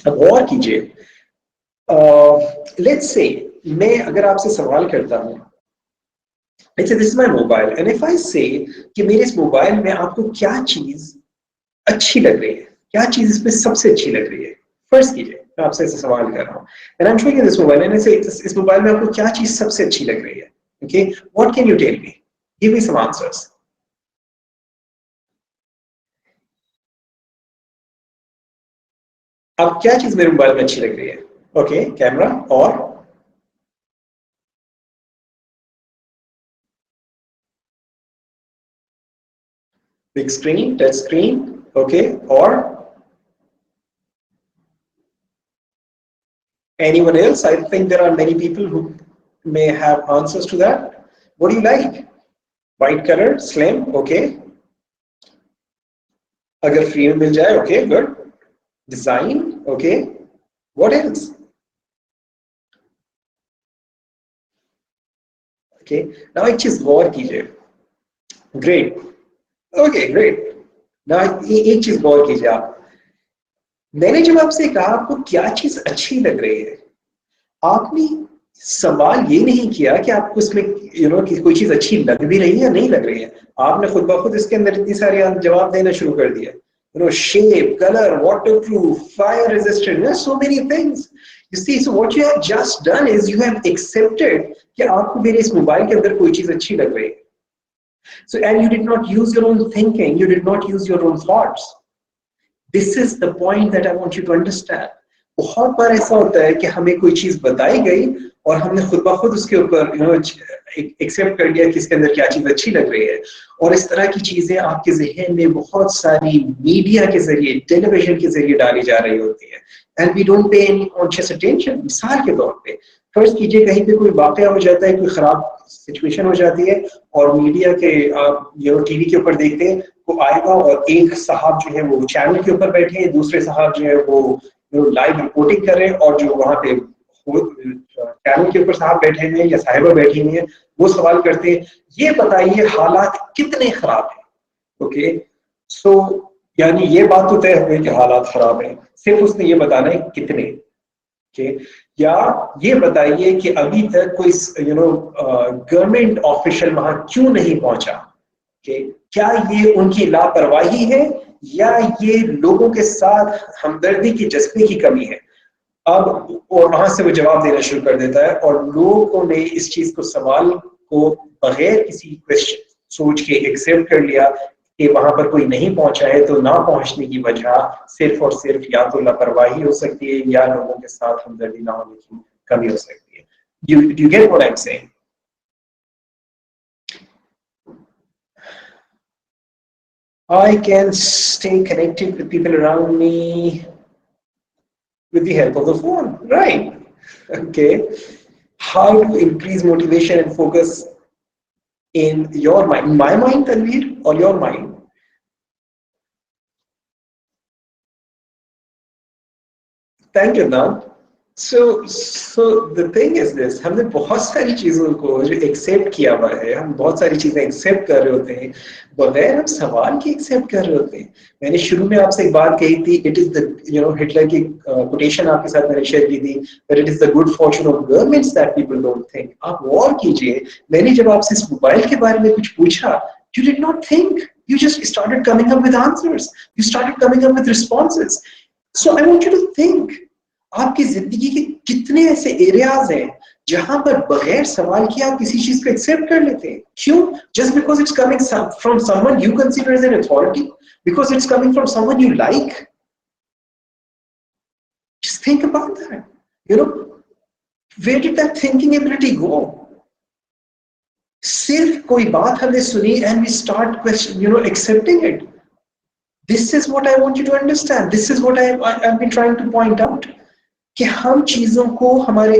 अब और कीजिए, लेट्स से मैं अगर आपसे सवाल करता हूँ, let's say this is my mobile and if I से कि मेरे इस मोबाइल में आपको क्या चीज अच्छी लग रही है, क्या चीज इसमें सबसे अच्छी लग रही है। फर्स्ट कीजिए, मैं आपसे ऐसे सवाल कर रहा हूँ and I am showing you this mobile and इस मोबाइल में आपको क्या चीज सबसे अच्छी लग रही है। Okay, what can you tell me, give me some answers. अब क्या चीज मेरे मोबाइल में अच्छी लग रही है? ओके, कैमरा और big screen, touch screen, okay, और anyone else? I think there are many people who may have answers to that. What do you like? White color, slim, okay. अगर फ्री में मिल जाए, okay, good. Design, okay. What else? Okay. Now एक चीज गौर कीजिए। Great. Okay, great. Now एक चीज गौर कीजिए आप। मैंने जब आपसे कहा आपको क्या चीज अच्छी लग रही है, आपने सवाल ये नहीं किया कि आपको इसमें कि कोई चीज अच्छी लग भी रही है या नहीं लग रही है। आपने खुद ब खुद इसके अंदर इतनी सारे जवाब देना शुरू कर दिया। Shape, colour, waterproof, fire resistant, so many things. You see, so what you have just done is you have accepted कि आपको मेरे इस मोबाइल के अंदर कोई चीज अच्छी लग रही है। So and you did not use your own thinking, you did not use your own thoughts. This is the point that I want you to understand. बहुत बार ऐसा होता है कि हमें कोई चीज बताई गई और हमने खुद ब खुद उसके ऊपर एक्सेप्ट कर लिया कि इसके अंदर क्या चीज अच्छी लग रही है। और इस तरह की चीजें आपके जहन में बहुत सारी मीडिया के जरिए, टेलीविजन के जरिए डाली जा रही होती है and we don't pay any conscious attention. मिसाल के तौर पे फर्ज कीजिए कहीं पे कोई वाकया हो जाता है, कोई खराब सिचुएशन हो जाती है और मीडिया के आप टीवी के ऊपर देखते हैं, वो आएगा और एक साहब जो है वो चैनल के ऊपर बैठे हैं, दूसरे साहब जो है वो लाइव रिपोर्टिंग कर रहे हैं और जो वहां पे चैनल के ऊपर साहब बैठे हुए हैं या साहिबा बैठी हुई हैं, वो सवाल करते हैं ये बताइए हालात कितने खराब हैं। ओके, सो यानी ये बात तो तय हो गई कि हालात खराब हैं, सिर्फ उसने ये बताना है कितने। ओके, या ये बताइए कि अभी तक कोई गवर्नमेंट ऑफिशियल वहां क्यों नहीं पहुंचा। ओके, क्या ये उनकी लापरवाही है या ये लोगों के साथ हमदर्दी की जज्बे की कमी है। अब और वहां से वो जवाब देना शुरू कर देता है और लोगों ने इस चीज को, सवाल को बगैर किसी क्वेश्चन सोच के एक्सेप्ट कर लिया कि वहां पर कोई नहीं पहुंचा है, तो ना पहुंचने की वजह सिर्फ और सिर्फ या तो लापरवाही हो सकती है या लोगों के साथ हमदर्दी ना होने की कमी हो सकती है। You get what I'm saying? I can stay connected with people around me with the help of the phone, right? Okay. How to increase motivation and focus in your mind? My mind, Tanveer, or your mind? Thank you, Nan. So the thing is this, हमने बहुत सारी चीजों को जो accept किया हुआ है, हम बहुत सारी चीजें एक्सेप्ट कर रहे होते हैं बगैर हम सवाल के एक्सेप्ट कर रहे होते हैं। मैंने शुरू में आपसे एक बात कही थी, इट इज द हिटलर की कोटेशन आपके साथ मैंने शेयर की थी, that it is the good Fortune of governments that people don't think. आप गौर कीजिए, मैंने जब आपसे इस मोबाइल के बारे में कुछ पूछा, you did not think, you just started coming up with answers, you started coming up with responses. So I want you to think, आपकी जिंदगी के कितने ऐसे एरियाज हैं जहां पर बगैर सवाल किए आप किसी चीज को एक्सेप्ट कर लेते हैं। क्यों? Just because it's coming from someone you consider as an authority, because it's coming from someone you like. Just think about that, you know, where did that thinking ability go? सिर्फ कोई बात हमने सुनी and we start question, accepting it. This is what I want you to understand. This is what I've been trying to point out. कि हम चीजों को हमारे